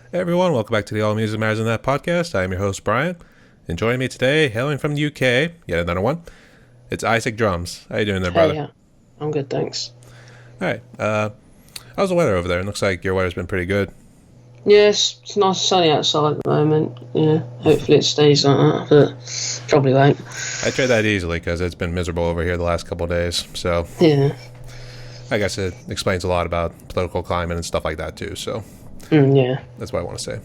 Hey everyone, welcome back to the All Music Matters in That podcast. I am your host, Brian. And joining me today, hailing from the UK, yet another one, it's Isaac Drums. How you doing there, brother? Hey, yeah, I'm good, thanks. Alright, how's the weather over there? It looks like your weather's been pretty good. Yes, it's nice and sunny outside at the moment. Yeah, hopefully it stays like that, but probably won't. I trade that easily because it's been miserable over here the last couple of days. So, Yeah, I guess it explains a lot about political climate and stuff like that too. So, yeah. that's what I want to say.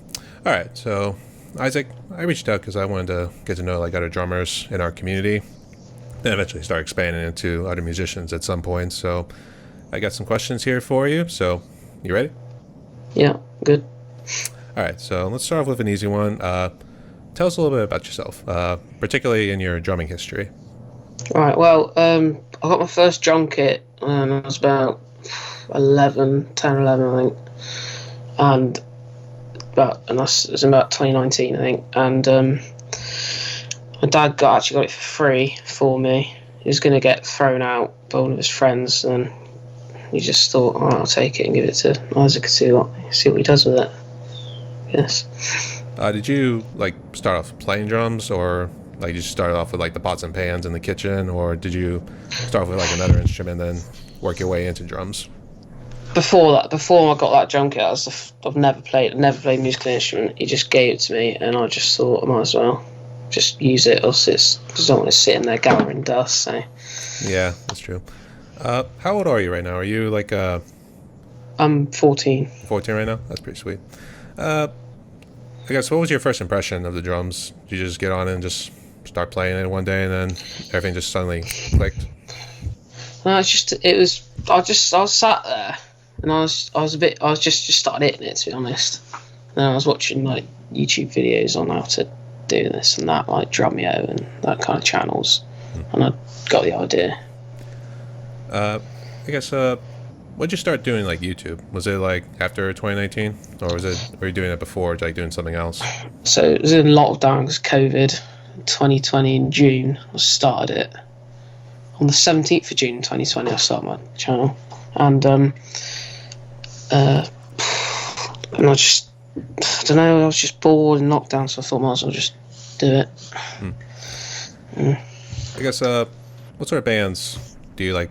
Alright, so, Isaac, I reached out because I wanted to get to know like other drummers in our community and eventually start expanding into other musicians at some point. So, I got some questions here for you. So, you ready? Yeah, good. All right, so let's start off with an easy one. Tell us a little bit about yourself, particularly in your drumming history. Right, well, I got my first drum kit when I was about 11, 10, 11, I think. And it was in about 2019, I think. And my dad actually got it for free for me. He was going to get thrown out by one of his friends, and he just thought, all right, I'll take it and give it to Isaac and see what he does with it. Yes. Did you like start off playing drums, or like you just started off with like the pots and pans in the kitchen, or did you start off with like another instrument and then work your way into drums? Before I got that drum kit, I've never played a musical instrument. He just gave it to me, and I just thought I might as well just use it, else I don't want to sit in there gathering dust. So. Yeah, that's true. How old are you right now? Are you like I'm 14. 14 right now? That's pretty sweet. I guess what was your first impression of the drums? Did you just get on and just start playing it one day, and then everything just suddenly clicked? No, I was sat there, and I was just started hitting it, to be honest. And I was watching like YouTube videos on how to do this and that, like Drumeo and that kind of channels, and I got the idea. I guess when'd you start doing like YouTube? Was it like after 2019, or were you doing it before, like doing something else? So it was in lockdown because COVID, 2020 in June. I started it on the 17th of June 2020. I started my channel, and I don't know. I was just bored in lockdown, so I thought I might as well just do it. I guess what sort of bands do you like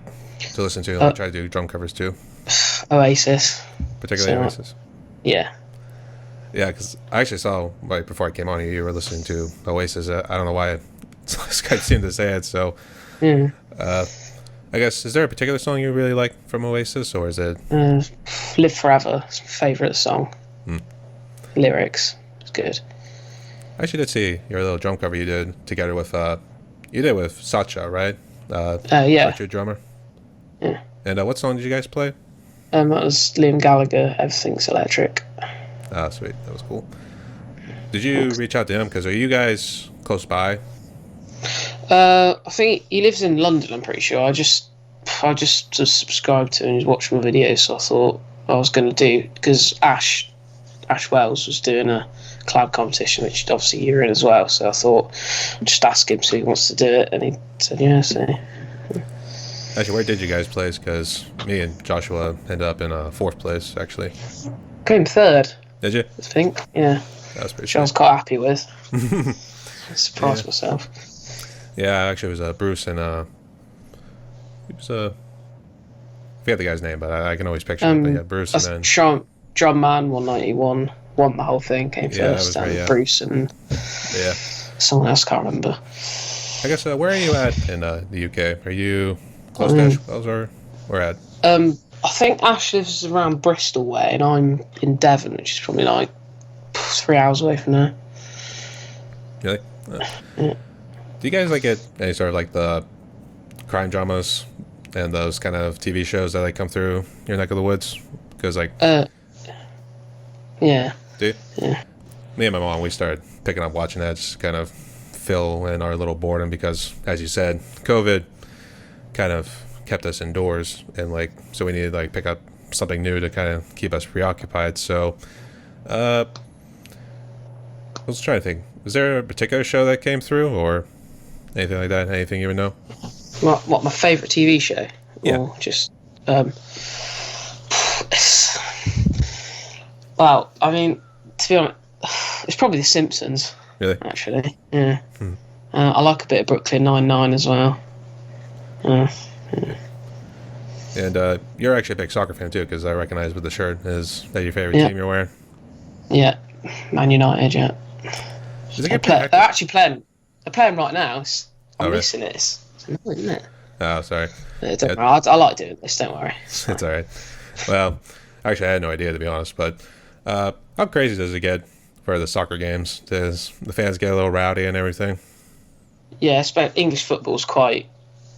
to listen to? Like try to do drum covers too, Oasis. particularly Oasis. Yeah. Yeah, because I actually saw right before I came on here, you were listening to Oasis. I don't know why I seemed to say it. So, Yeah. I guess is there a particular song you really like from Oasis, or is it Live Forever. It's my favourite song. Lyrics. It's good. I actually did see your little drum cover you did together with Sacha, right? Yeah. Sacha, your drummer. Yeah. And what song did you guys play? That was Liam Gallagher. Everything's Electric. Ah, sweet. That was cool. Did you reach out to him? Because are you guys close by? I think he lives in London. I'm pretty sure. I just subscribed to him and was watching my videos. So I thought I was going to do, because Ash Wells was doing a cloud competition, which obviously you're in as well. So I thought I'd just ask him so he wants to do it, and he said yeah. So. Actually, where did you guys place? Because me and Joshua ended up in fourth place, actually. Came third. Did you? I think. Yeah. That was pretty Which I was sweet. quite happy with. I surprised myself. Yeah, actually, it was Bruce and it was I forget the guy's name, but I can always picture it. But yeah, Bruce and then Drum Man 191 won the whole thing. Came first, and Bruce and someone else, can't remember. I guess where are you at in the UK? Are you close to Ashwells or where at? I think Ash lives around Bristol way, and I'm in Devon, which is probably like 3 hours away from there. Really? Yeah. Do you guys like get any sort of like the crime dramas and those kind of TV shows that like come through your neck of the woods? Because like, yeah. do you? Yeah. Me and my mom, we started picking up watching that, just kind of fill in our little boredom because, as you said, COVID kind of kept us indoors, and like so we needed to like pick up something new to kind of keep us preoccupied. So I was trying to think, was there a particular show that came through or anything like that? Anything you would know? What my favourite TV show? Yeah. Or just well, I mean, to be honest, it's probably The Simpsons. Really? Actually, yeah. I like a bit of Brooklyn Nine-Nine as well. Yeah. And you're actually a big soccer fan too, because I recognize with the shirt. Is that your favorite team you're wearing? Yeah, Man United. Yeah. They're actually playing. They're playing right now. I'm missing it. It's annoying, isn't it? Oh, sorry. Don't worry. I like doing this. Don't worry. It's all right. Well, actually, I had no idea, to be honest. But how crazy does it get for the soccer games? Does the fans get a little rowdy and everything? Yeah, English football's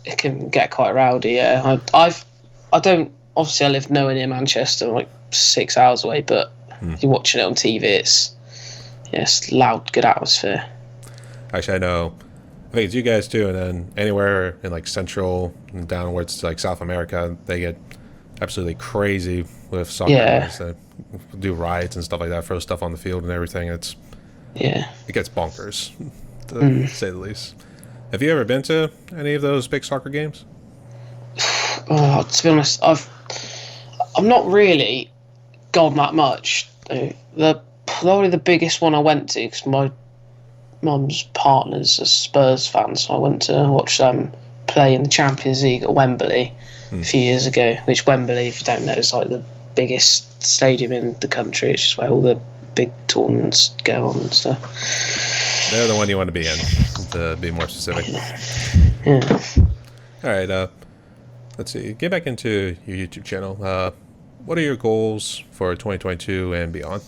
it can get quite rowdy. Yeah, I don't. Obviously, I live nowhere near Manchester, like 6 hours away. But you're watching it on TV. It's loud, good atmosphere. Actually, I think it's you guys too, and then anywhere in like Central and downwards to like South America, they get absolutely crazy with soccer. Yeah. They do riots and stuff like that, throw stuff on the field and everything. It gets bonkers, to say the least. Have you ever been to any of those big soccer games? To be honest, I'm not really gone that much. Probably the biggest one I went to, because my mum's partner's a Spurs fan, so I went to watch them play in the Champions League at Wembley a few years ago. Which Wembley, if you don't know, is like the biggest stadium in the country. It's just where all the big tournaments go on and stuff. They're the one you want to be in, to be more specific. Yeah. All right. Let's see. Get back into your YouTube channel. What are your goals for 2022 and beyond?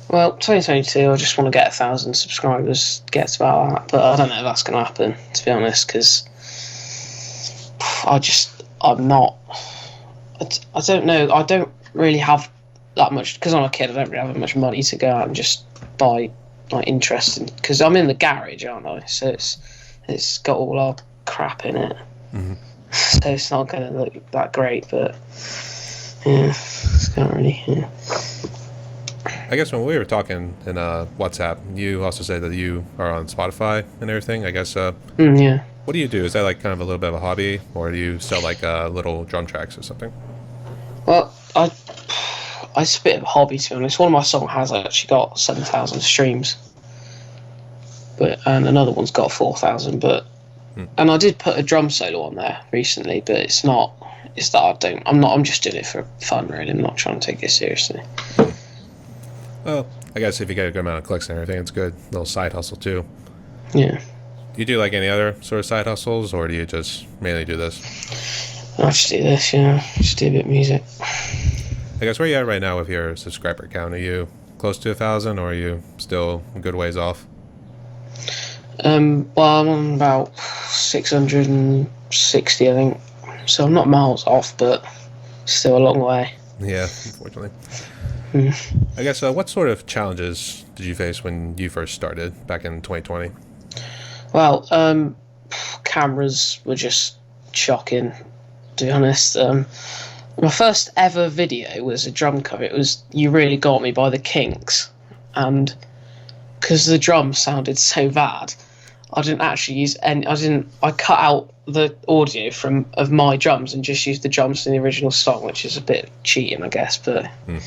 Well, 2022, I just want to get 1,000 subscribers. Get about that, but I don't know if that's going to happen, to be honest, because I'm not. I don't know. I don't really have that much, because I'm a kid. I don't really have much money to go out and just buy like interesting, because I'm in the garage, aren't I? So it's got all our crap in it. So it's not going to look that great, but yeah, it's not really. Yeah. I guess when we were talking in WhatsApp, you also said that you are on Spotify and everything. I guess. Yeah. What do you do? Is that like kind of a little bit of a hobby, or do you sell like little drum tracks or something? Well, it's a bit of a hobby, to be honest. One of my songs has actually got 7,000 streams, and another one's got 4,000. And I did put a drum solo on there recently, but it's not. It's that I'm just doing it for fun, really. I'm not trying to take it seriously. Well, I guess if you get a good amount of clicks and everything, it's a good little side hustle too. Yeah. Do you do like any other sort of side hustles, or do you just mainly do this? I just do this, just do a bit of music. I guess where are you at right now with your subscriber count? Are you close to 1,000, or are you still a good ways off? Well, I'm on about 660, I think. So I'm not miles off, but still a long way. Yeah, unfortunately. I guess what sort of challenges did you face when you first started back in 2020? Well, cameras were just shocking, to be honest. My first ever video was a drum cover. It was "You Really Got Me" by the Kinks, and because the drums sounded so bad, I didn't actually use any. I cut out the audio of my drums and just used the drums in the original song, which is a bit cheating, I guess. But yeah.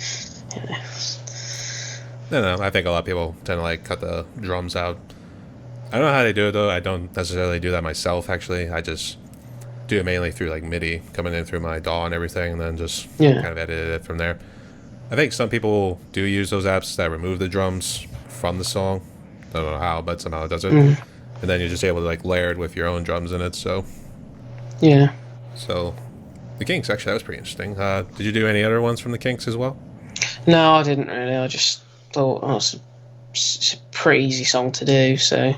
No, I think a lot of people tend to like cut the drums out. I don't know how they do it though. I don't necessarily do that myself. Actually, I just do it mainly through like MIDI coming in through my DAW and everything, and then just kind of edit it from there. I think some people do use those apps that remove the drums from the song. I don't know how, but somehow it does it. And then you're just able to like layer it with your own drums in it. So yeah. So the Kinks, actually, that was pretty interesting. Did you do any other ones from the Kinks as well? No, I didn't really. I just thought it's a pretty easy song to do, so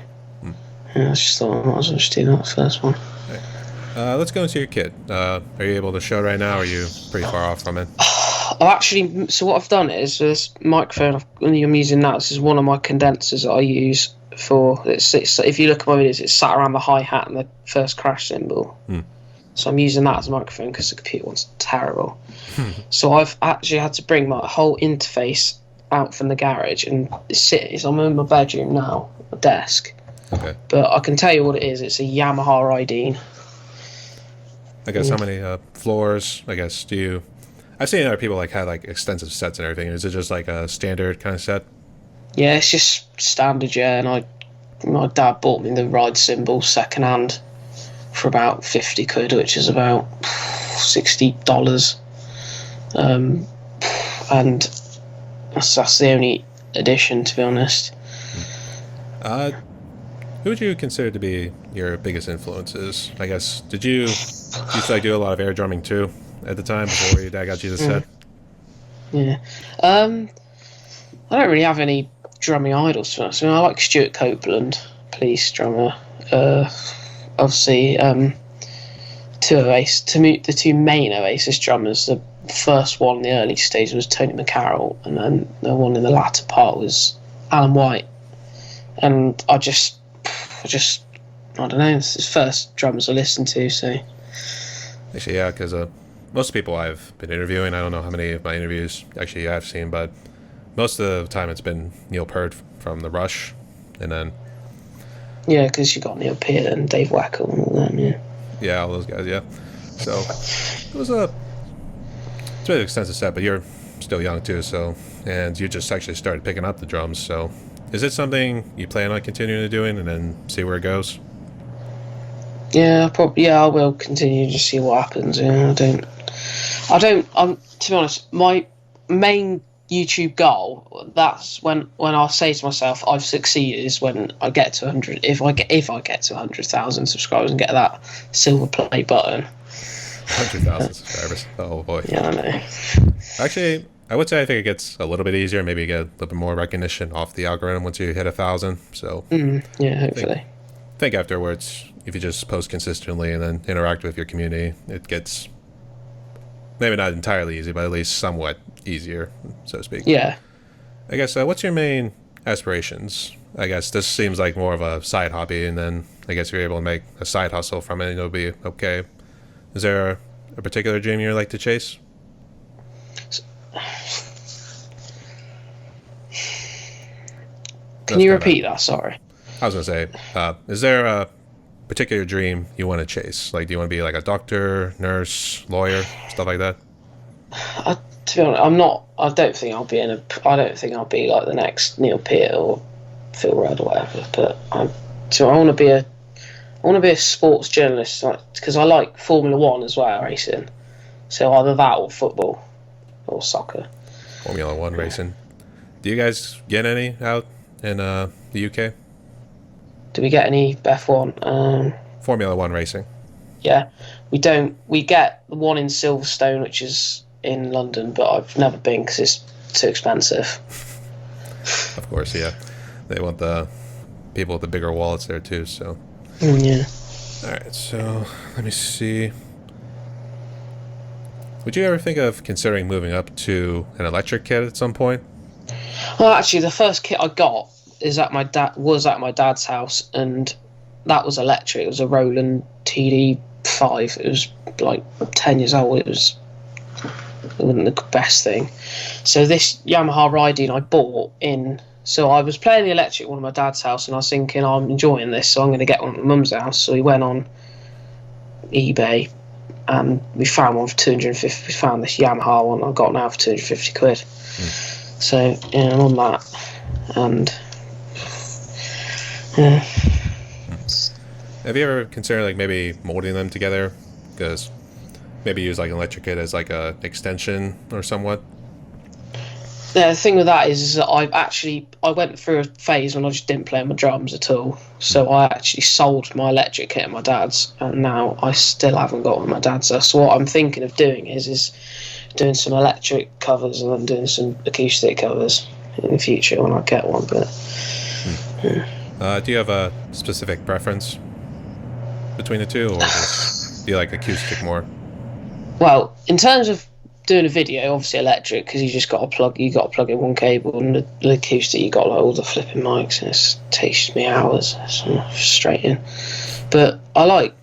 I just thought I might as well just do that first one. Right. Let's go into your kit. Are you able to show right now, or are you pretty far off from it? So what I've done is this microphone I'm using now. This is one of my condensers that I use for. It's if you look at my videos, it's sat around the hi-hat and the first crash cymbal. So I'm using that as a microphone because the computer one's terrible. So I've actually had to bring my whole interface out from the garage and I'm in my bedroom now, my desk. Okay. But I can tell you what it is. It's a Yamaha Ideen. I guess how many floors? I guess do you? I've seen other people like had like extensive sets and everything. Is it just like a standard kind of set? Yeah, it's just standard, yeah. And my dad bought me the ride cymbal second hand for about 50 quid, which is about $60. And that's the only addition, to be honest. Who would you consider to be your biggest influences? I guess did you like do a lot of air drumming too at the time before your dad got you the set? Yeah. I don't really have any drumming idols, to be honest. I mean, I like Stuart Copeland, police drummer. Obviously, the two main Oasis drummers. The first one in the early stage was Tony McCarroll, and then the one in the latter part was Alan White. And I don't know, it's his first drummers I listened to, so... Actually, yeah, because most people I've been interviewing, I don't know how many of my interviews actually I've seen, but most of the time it's been Neil Peart from The Rush, and then... Yeah, because you got Neil Peart and Dave Weckl and all them, yeah. Yeah, all those guys, yeah. So, it's a really extensive set, but you're still young too, so... And you just actually started picking up the drums, so... Is it something you plan on continuing to doing and then see where it goes? Yeah, I will continue to see what happens. Yeah, to be honest, my main YouTube goal, that's when I say to myself I've succeeded, is when I get to 100. If I get to 100,000 subscribers and get that silver play button. 100,000 subscribers. Oh boy. Yeah, I know. Actually, I would say I think it gets a little bit easier. Maybe you get a little bit more recognition off the algorithm once you hit 1,000. So yeah, hopefully. I think afterwards, if you just post consistently and then interact with your community, it gets maybe not entirely easy, but at least somewhat easier, so to speak. Yeah. I guess what's your main aspirations? I guess this seems like more of a side hobby, and then I guess you're able to make a side hustle from it, and it'll be okay. Is there a particular dream you'd like to chase? Can you repeat that? Sorry. I was going to say, is there a particular dream you want to chase? Like, do you want to be like a doctor, nurse, lawyer, stuff like that? To be honest, I'm not. I don't think I'll be like the next Neil Peart or Phil Rudd or whatever. But I want to be a sports journalist, because I like Formula One as well, racing. So either that or football or soccer. Formula One racing. Do you guys get any out in the UK? Do we get any F1? Formula One racing. Yeah, we don't. We get the one in Silverstone, which is in London, but I've never been because it's too expensive. Of course, yeah. They want the people with the bigger wallets there too, so... Yeah. Alright, so let me see. Would you ever think of considering moving up to an electric kit at some point? Well, actually, the first kit I got was at my dad's house, and that was electric. It was a Roland TD5. It was like 10 years old. It wasn't the best thing. So this Yamaha riding I bought in. So I was playing the electric at one of my dad's house, and I was thinking, I'm enjoying this, so I'm going to get one at my mum's house. So we went on eBay, and we found one for 250. We found this Yamaha one I got now for 250 quid. So yeah, I'm on that, and yeah. Have you ever considered like maybe molding them together? Because maybe use like an electric kit as like a extension or somewhat. Yeah, the thing with that is that I went through a phase when I just didn't play my drums at all. So I actually sold my electric kit at my dad's, and now I still haven't got one at my dad's. So what I'm thinking of doing is doing some electric covers and then doing some acoustic covers in the future when I get one. But yeah. Do you have a specific preference between the two, or do you like acoustic more? Well, in terms of doing a video, obviously electric, because you got to plug in one cable, and the acoustic you got like all the flipping mics, and it takes me hours. It's frustrating. But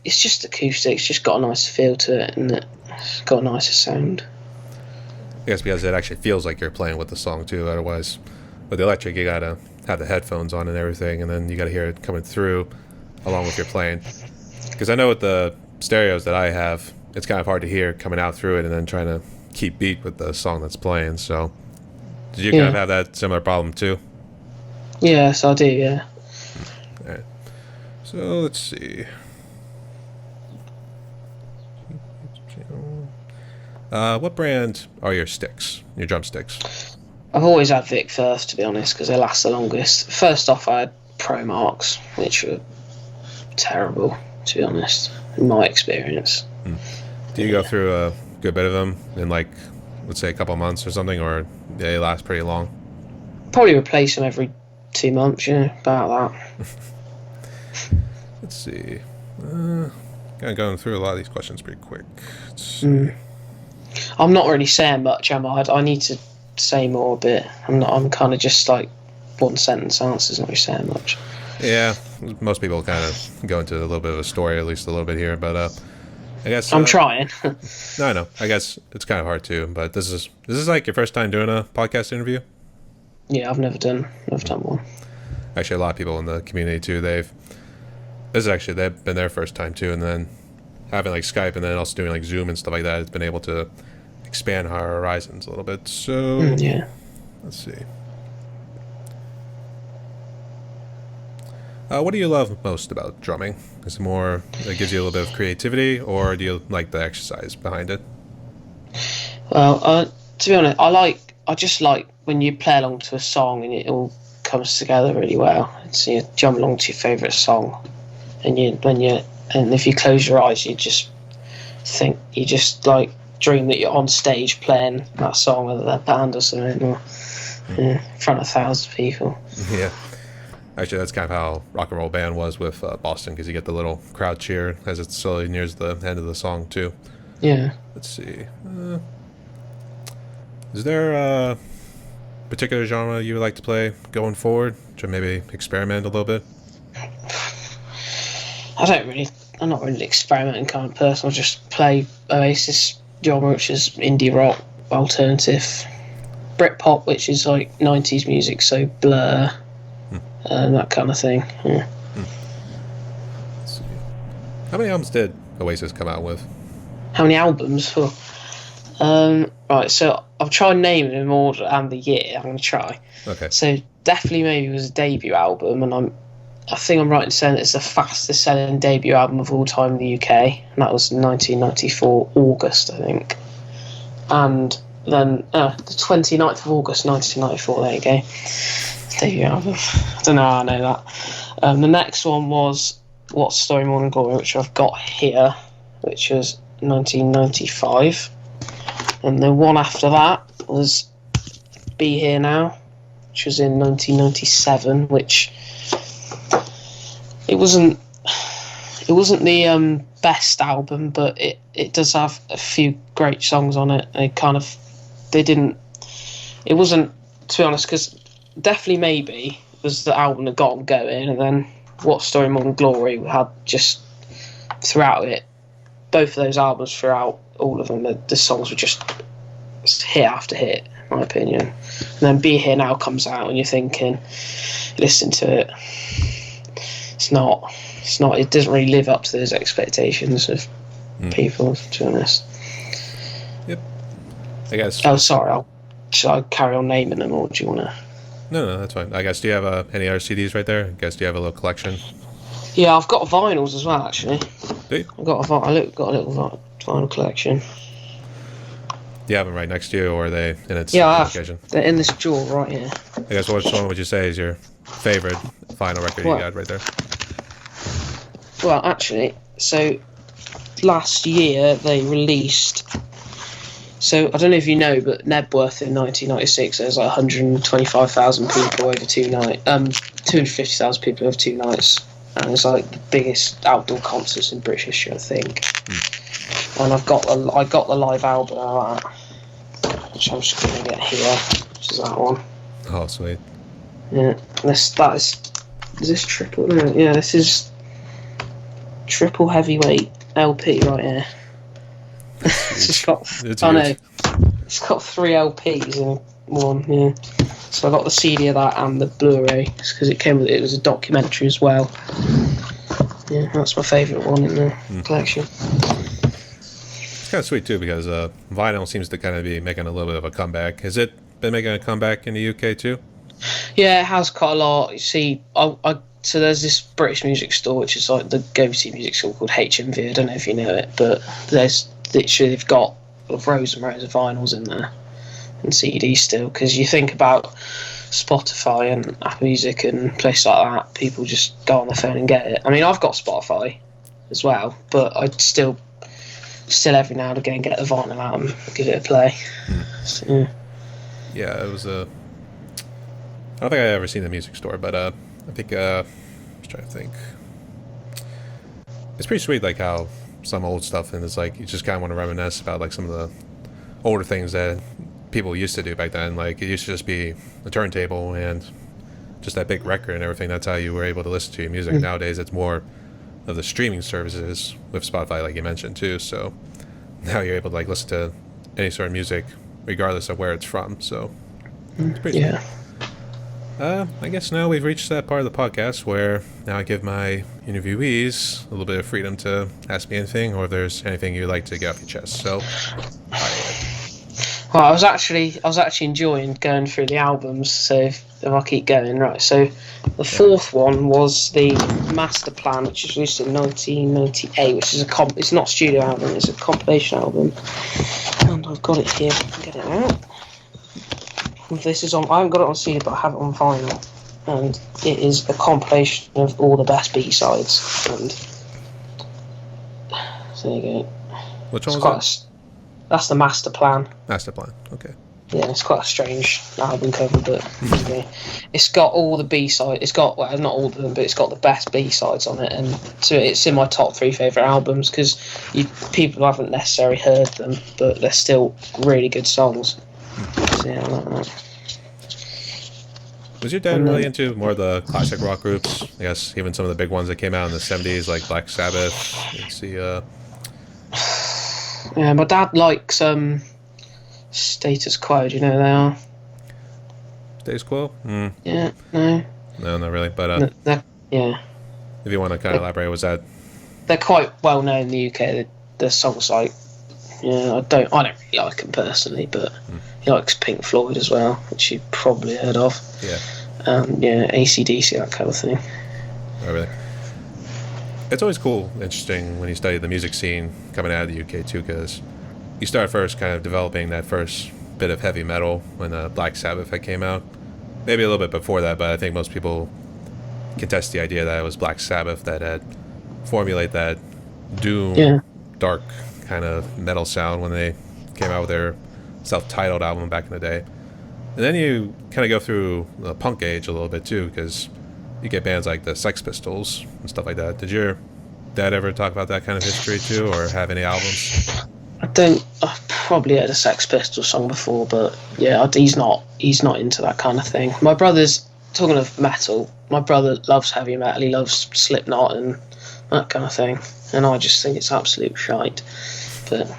it's just acoustic. It's just got a nice feel to it, and it's got a nicer sound. I guess because it actually feels like you're playing with the song too. Otherwise, with the electric, you gotta have the headphones on and everything, and then you gotta hear it coming through along with your playing. Because I know with the stereos that I have, it's kind of hard to hear coming out through it, and then trying to keep beat with the song that's playing. So, did you kind of have that similar problem too? Yes, I do. Yeah. All right. So let's see. What brand are your sticks? Your drumsticks? I've always had Vic Firth, to be honest, because they last the longest. First off, I had Pro Marks, which were terrible, to be honest, in my experience. Do you go through a good bit of them in, like, let's say a couple months or something, or they last pretty long? Probably replace them every 2 months, about that. Let's see. Kind of going through a lot of these questions pretty quick. Let's see. I'm not really saying much, am I? I need to say more a bit. I'm kind of just like one sentence answers, not really saying much. Yeah, most people kind of go into a little bit of a story, at least a little bit here, but I guess I'm trying. No, I know. I guess it's kind of hard too. But this is like your first time doing a podcast interview? Yeah, I've never done one. Actually, a lot of people in the community too. They've been their first time too, and then having like Skype and then also doing like Zoom and stuff like that has been able to expand our horizons a little bit. So let's see. What do you love most about drumming? Is it more that gives you a little bit of creativity, or do you like the exercise behind it? Well, to be honest, I just like when you play along to a song and it all comes together really well. So you jump along to your favourite song, and if you close your eyes, you just like dream that you're on stage playing that song with a band or something, or in front of thousands of people. Yeah. Actually, that's kind of how Rock and Roll Band was with Boston, because you get the little crowd cheer as it slowly nears the end of the song, too. Yeah. Let's see. Is there a particular genre you would like to play going forward? To maybe experiment a little bit? I'm not really an experimenting kind of person. I just play Oasis genre, which is indie rock, alternative, Britpop, which is like 90s music, so Blur, that kind of thing. Yeah. Let's see. How many albums did Oasis come out with? How many albums? Right, so I've tried naming them in order and the year. I'm going to try. Okay. So Definitely Maybe was a debut album, and I think I'm right in saying it's the fastest selling debut album of all time in the UK, and that was 1994 August, I think. And then the 29th of August 1994, there you go, debut album. I don't know how I know that. The next one was What's the Story, Morning Glory, which I've got here, which was 1995. And the one after that was Be Here Now, which was in 1997, which it wasn't the best album, but it does have a few great songs on it. It wasn't, to be honest, because Definitely Maybe was the album that got them going, and then What Story More Than Glory had just throughout it, both of those albums throughout all of them, the songs were just hit after hit, in my opinion. And then Be Here Now comes out and you're thinking, listen to it, it doesn't really live up to those expectations of people, to be honest. Yep. I guess. Oh, sorry, should I carry on naming them, or do you want to? No, that's fine. I guess, do you have any other CDs right there? I guess, do you have a little collection? Yeah, I've got vinyls as well, actually. Do you? I've got a little vinyl collection. Do you have them right next to you, or are they in its location? They're in this drawer right here. I guess, which one would you say is your favorite vinyl record you got right there? Well, actually, so last year they released. So I don't know if you know, but Nebworth in 1996, there was like 125,000 people over 2 nights, 250,000 people over 2 nights, and it's like the biggest outdoor concerts in British history, I think. And I got the live album of that, which I'm just going to get here, which is that one. Oh, sweet. Yeah, is this triple? No, yeah, this is triple heavyweight LP right here. It's got 3 LPs in one. Yeah, so I got the CD of that and the Blu-ray because it was a documentary as well. Yeah, that's my favourite one in the collection. It's kind kind of sweet too because vinyl seems to kind of be making a little bit of a comeback. Has it been making a comeback in the UK too? Yeah, it has quite a lot. You see, so there's this British music store which is like the go-to music store called HMV. I don't know if you know it, but there's literally they've got rows and rows of vinyls in there and CDs still. Because you think about Spotify and Apple Music and places like that, people just go on their phone and get it. I mean, I've got Spotify as well, but I still every now and again get the vinyl out and give it a play. So, yeah. Yeah, it was a. I don't think I've ever seen the music store, but I think I was trying to think. It's pretty sweet, like how some old stuff, and it's like you just kind of want to reminisce about like some of the older things that people used to do back then. Like it used to just be a turntable and just that big record and everything. That's how you were able to listen to your music. Nowadays, it's more of the streaming services with Spotify, like you mentioned too. So now you're able to like listen to any sort of music, regardless of where it's from. So it's pretty Yeah. I guess now we've reached that part of the podcast where now I give my interviewees a little bit of freedom to ask me anything, or if there's anything you'd like to get off your chest. So, Well, I was actually enjoying going through the albums. So if I keep going, right. So the fourth one was the Master Plan, which was released in 1998, which is it's not a studio album, it's a compilation album. And I've got it here. I can get it out. This is on. I haven't got it on CD, but I have it on vinyl, and it is a compilation of all the best B-sides. And so there you go. Which one was that? That's the Master Plan. Master Plan. Okay. Yeah, it's quite a strange album cover, but anyway, it's got all the B-sides. It's got, well, not all of them, but it's got the best B-sides on it, and so it's in my top 3 favourite albums because people haven't necessarily heard them, but they're still really good songs. So yeah, I like that. Was your dad really into more of the classic rock groups? I guess even some of the big ones that came out in the 70s, like Black Sabbath. Let's see. Yeah, my dad likes Status Quo. Do you know who they are? Status Quo? Yeah, no. No, not really. But yeah. If you want to kind of elaborate, was that? They're quite well known in the UK. The songs like, I don't really like them personally, but he likes Pink Floyd as well, which you probably heard of. Yeah. AC/DC, that kind of thing. Oh, really? It's always cool, interesting when you study the music scene coming out of the UK too, because you start first kind of developing that first bit of heavy metal when Black Sabbath had came out. Maybe a little bit before that, but I think most people contest the idea that it was Black Sabbath that had formulated that doom, dark kind of metal sound when they came out with their self-titled album back in the day. And then you kind of go through the punk age a little bit too, because you get bands like the Sex Pistols and stuff like that. Did your dad ever talk about that kind of history too, or have any albums? I've probably heard a Sex Pistols song before, but yeah, he's not into that kind of thing. My brother's, talking of metal, my brother loves heavy metal, he loves Slipknot and that kind of thing, and I just think it's absolute shite. But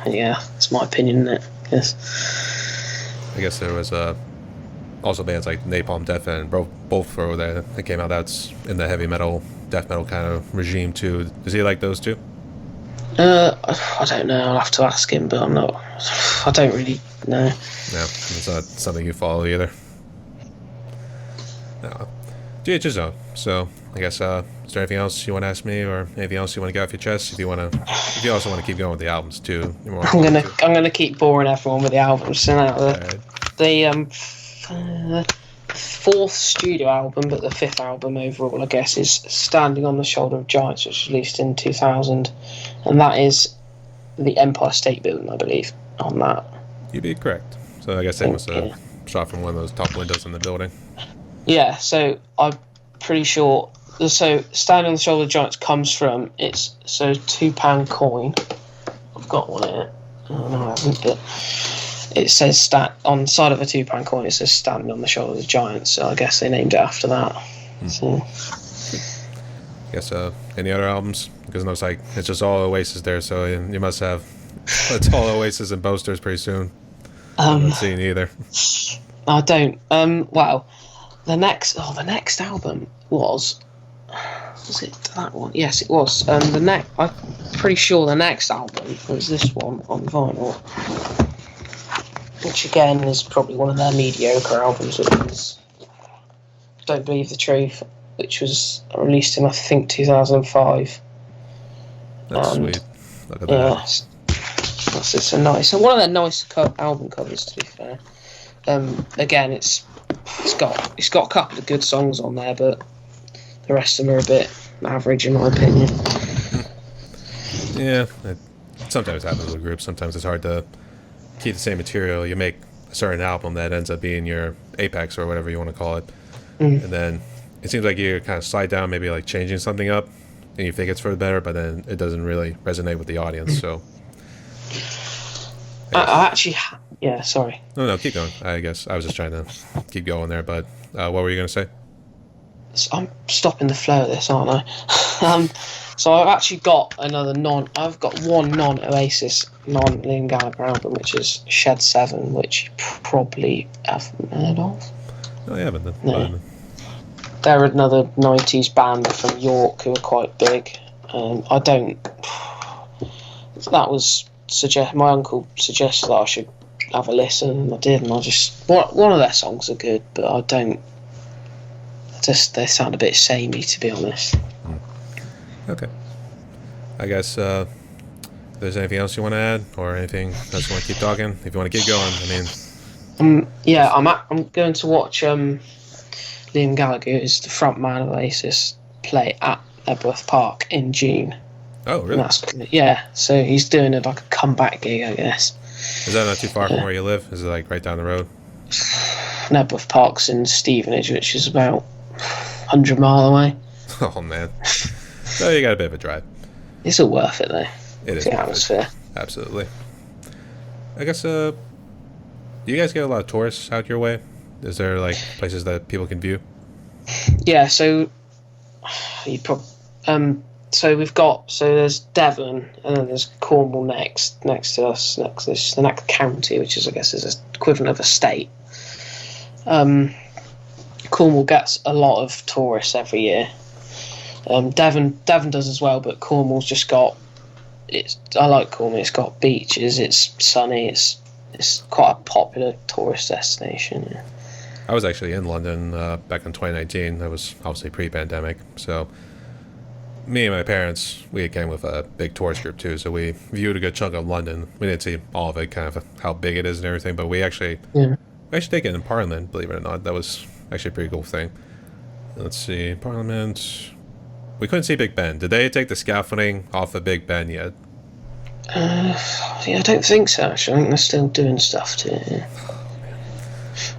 yeah, it's my opinion, isn't it? Yes. I guess there was also bands like Napalm Death and both that came out. That's in the heavy metal, death metal kind of regime too. Does he like those too? I don't know. I'll have to ask him, but I don't really know. No, it's not something you follow either. No. GH's own. So I guess is there anything else you want to ask me, or anything else you want to get off your chest? If you also want to keep going with the albums too, I'm gonna keep boring everyone with the albums. So now the fourth studio album, but the fifth album overall, I guess, is Standing on the Shoulder of Giants, which was released in 2000, and that is the Empire State Building, I believe, on that. You'd be correct. So I guess they must have shot from one of those top windows in the building. Yeah, so I'm pretty sure. So Standing on the Shoulder of Giants comes from, it's so £2 coin. I've got one here. Oh no, I haven't. But it says on the side of a £2 coin. It says Standing on the Shoulder of the Giants. So I guess they named it after that. So. I guess any other albums? Because it looks like it's just all Oasis there. So you must have it's all Oasis and Boasters pretty soon. I haven't seen either. I don't. Well, the next album was. Was it that one? Yes, it was. I'm pretty sure the next album was this one on vinyl, which again is probably one of their mediocre albums, which is Don't Believe the Truth, which was released in I think 2005. That's sweet. Look at that. It's a nice, one of their nice album covers, to be fair. Again, it's got a couple of good songs on there, but the rest of them are a bit average in my opinion. Yeah, it sometimes happens with groups. Sometimes it's hard to keep the same material. You make a certain album that ends up being your apex or whatever you want to call it, and then it seems like you kind of slide down, maybe like changing something up, and you think it's for the better, but then it doesn't really resonate with the audience. So, I actually, sorry. No, keep going. I guess I was just trying to keep going there, but what were you going to say? I'm stopping the flow of this, aren't I? So I've actually got I've got one non-Oasis, non-Liam Gallagher album, which is Shed 7, which you probably haven't heard of. No, I haven't then. No. They're another 90s band from York who are quite big. My uncle suggested that I should have a listen, and I did, and one of their songs are good, but they sound a bit samey, to be honest. Okay. I guess if there's anything else you want to add, or anything else you want to keep talking, if you want to keep going, I'm going to watch Liam Gallagher, who's the front man of Oasis, play at Ebworth Park in June. Oh, really? So he's doing a comeback gig, I guess. Is that not too far from where you live? Is it like right down the road? Ebworth Park's in Stevenage, which is about 100 miles away. Oh, man. So you got a bit of a drive. It's all worth it, though. It is. The atmosphere. Absolutely. I guess, do you guys get a lot of tourists out your way? Is there, like, places that people can view? Yeah, so there's Devon, and then there's Cornwall next to us. There's the next county, which is, I guess, is equivalent of a state. Cornwall gets a lot of tourists every year. Devon does as well, but Cornwall's just got. I like Cornwall. It's got beaches. It's sunny. It's quite a popular tourist destination. Yeah. I was actually in London back in 2019. That was obviously pre-pandemic. So me and my parents, we came with a big tourist group too. So we viewed a good chunk of London. We didn't see all of it, kind of how big it is and everything, but we actually did get in Parliament, believe it or not. That was actually a pretty cool thing. Let's see, Parliament. We couldn't see Big Ben. Did they take the scaffolding off of Big Ben yet? I don't think so, actually. I think they're still doing stuff to it. Yeah.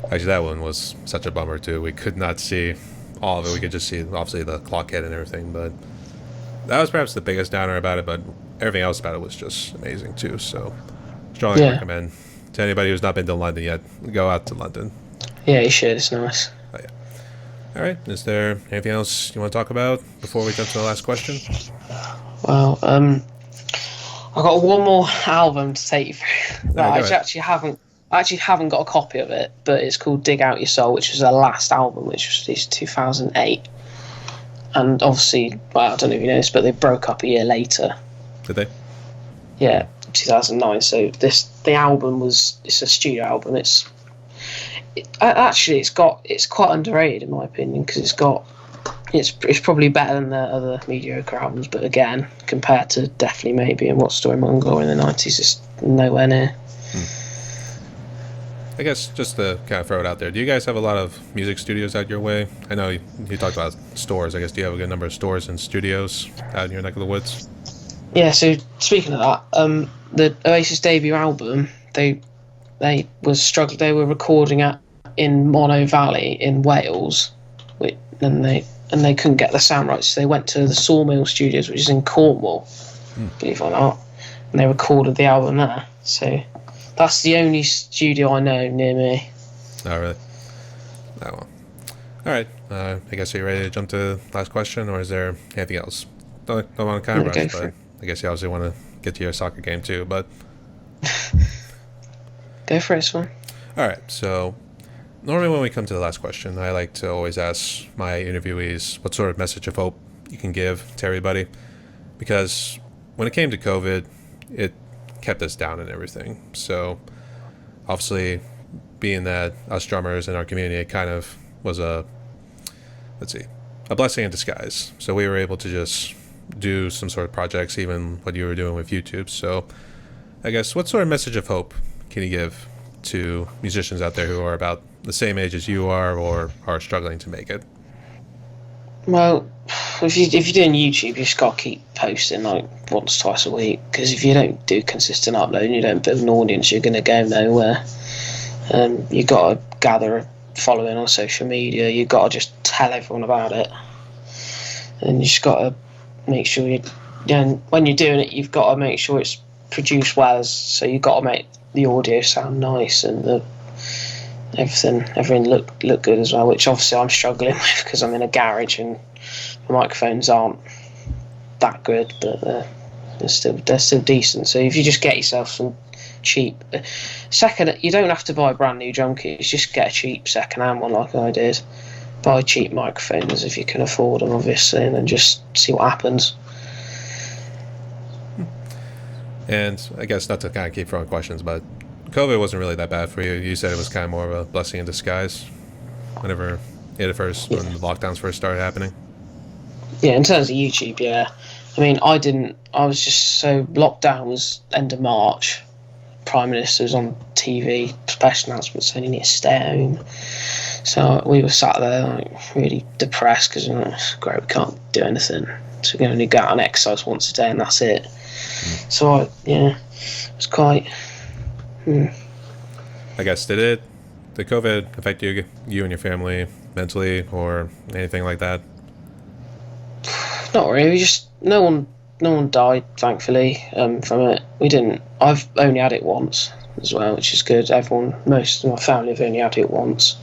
Actually, that one was such a bummer, too. We could not see all of it. We could just see, obviously, the clock head and everything. But that was perhaps the biggest downer about it. But everything else about it was just amazing, too. So, strongly recommend to anybody who's not been to London yet, go out to London. Yeah, you should. It's nice. Oh, yeah. All right. Is there anything else you want to talk about before we jump to the last question? Well, I've got one more album to take you through. I actually haven't got a copy of it, but it's called Dig Out Your Soul, which was their last album, which was released in 2008. And obviously, well, I don't know if you know this, but they broke up a year later. Did they? Yeah, 2009. So the album it's a studio album. It's quite underrated in my opinion, because it's probably better than their other mediocre albums, but again, compared to Definitely Maybe and What Story Mongol in the 90s, it's nowhere near. I guess just to kind of throw it out there, do you guys have a lot of music studios out your way? I know you talked about stores. I guess, do you have a good number of stores and studios out in your neck of the woods? Yeah, so speaking of that, the Oasis debut album, they were recording in Mono Valley in Wales, and they couldn't get the sound right, so they went to the Sawmill Studios, which is in Cornwall, believe it or not, and they recorded the album there. So that's the only studio I know near me. Oh, really? Oh, well. All right. I guess you're ready to jump to the last question, or is there anything else? Don't want to kind of rush, but I guess you obviously want to get to your soccer game too, but... Go for it, Swan. All right, so normally when we come to the last question, I like to always ask my interviewees what sort of message of hope you can give to everybody, because when it came to COVID, it kept us down and everything. So obviously, being that us drummers in our community, it kind of was a blessing in disguise. So we were able to just do some sort of projects, even what you were doing with YouTube. So I guess, what sort of message of hope can you give to musicians out there who are about the same age as you are or are struggling to make it? Well, if you're doing YouTube, you just got to keep posting like once, twice a week, because if you don't do consistent uploading, you don't build an audience, you're going to go nowhere. You got to gather a following on social media. You got to just tell everyone about it, and you just got to make sure when you're doing it, you've got to make sure it's produced well. So you've got to make the audio sound nice and everything look good as well, which obviously I'm struggling with because I'm in a garage and the microphones aren't that good, but they're still decent. So if you just get yourself some cheap second, you don't have to buy brand new drum kits, just get a cheap second hand one like I did. Buy cheap microphones if you can afford them, obviously, and then just see what happens. And I guess, not to kind of keep throwing questions, but COVID wasn't really that bad for you. You said it was kind of more of a blessing in disguise whenever when the lockdowns first started happening. Yeah, in terms of YouTube, yeah. I mean, I was just so, lockdown was end of March. Prime Minister was on TV, special announcement saying you need to stay at home. So we were sat there like really depressed because great, we can't do anything. So we can only go out and exercise once a day and that's it. So it was quite. I guess, did COVID affect you and your family mentally or anything like that? Not really. Just no one died, thankfully, from it. We didn't. I've only had it once as well, which is good. Most of my family have only had it once.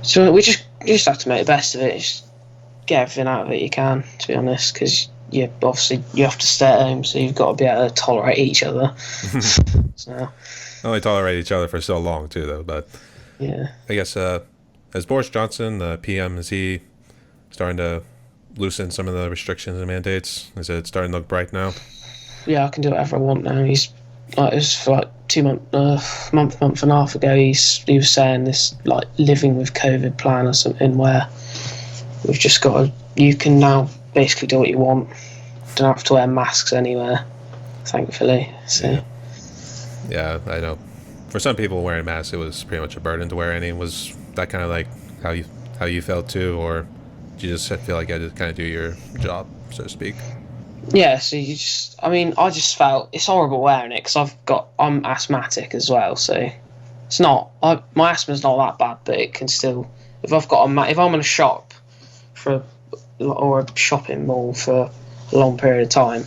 So we just have to make the best of it. Just get everything out of it you can, to be honest, because obviously you have to stay at home, so you've got to be able to tolerate each other. So. Only tolerate each other for so long too, though. But yeah, I guess as Boris Johnson, the PM, is he starting to loosen some of the restrictions and mandates? Is it starting to look bright now? Yeah, I can do whatever I want now. He's like, it was for like 2 month and a half ago. He was saying this like living with COVID plan or something where we've just got you can now basically do what you want. Don't have to wear masks anywhere, thankfully. So. Yeah, I know. For some people, wearing masks, it was pretty much a burden to wear any. Was that kind of like how you felt too, or did you just feel like you had to kind of do your job, so to speak? Yeah, so I just felt it's horrible wearing it because I'm asthmatic as well, so it's not, my asthma's not that bad, but it can still, if I'm in a shop or a shopping mall for a long period of time,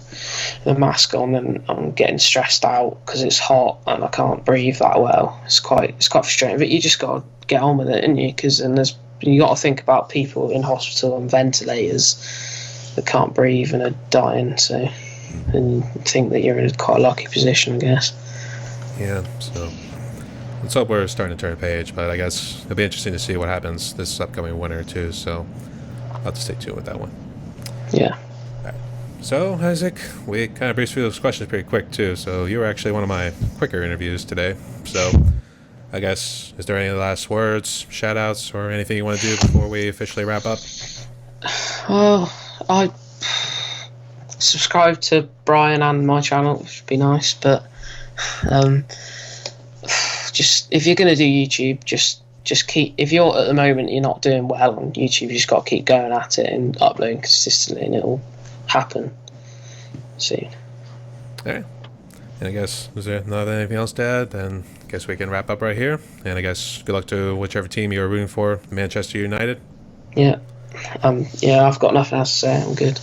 with a mask on, then I'm getting stressed out because it's hot and I can't breathe that well. It's quite frustrating, but you just got to get on with it, ain't you? Because you got to think about people in hospital on ventilators that can't breathe and are dying. So, and you think that you're in quite a lucky position, I guess. Yeah. So let's hope we're starting to turn a page. But I guess it'll be interesting to see what happens this upcoming winter too. So I'll have to stay tuned with that one. Yeah. So, Isaac, we kind of breezed through those questions pretty quick, too. So, you were actually one of my quicker interviews today. So, I guess, is there any last words, shout-outs, or anything you want to do before we officially wrap up? Well, I subscribe to Brian and my channel, which would be nice. But just if you're going to do YouTube, just keep. If you're at the moment you're not doing well on YouTube, you just got to keep going at it and uploading consistently, and it'll happen soon. Alright. And I guess, is there not anything else to add? Then I guess we can wrap up right here. And I guess good luck to whichever team you're rooting for, Manchester United. Yeah. I've got nothing else to say. I'm good.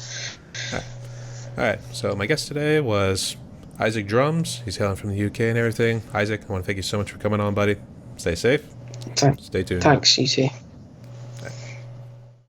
Alright. So my guest today was Isaac Drums. He's hailing from the UK and everything. Isaac, I want to thank you so much for coming on, buddy. Stay safe. Stay tuned. Thanks, you too.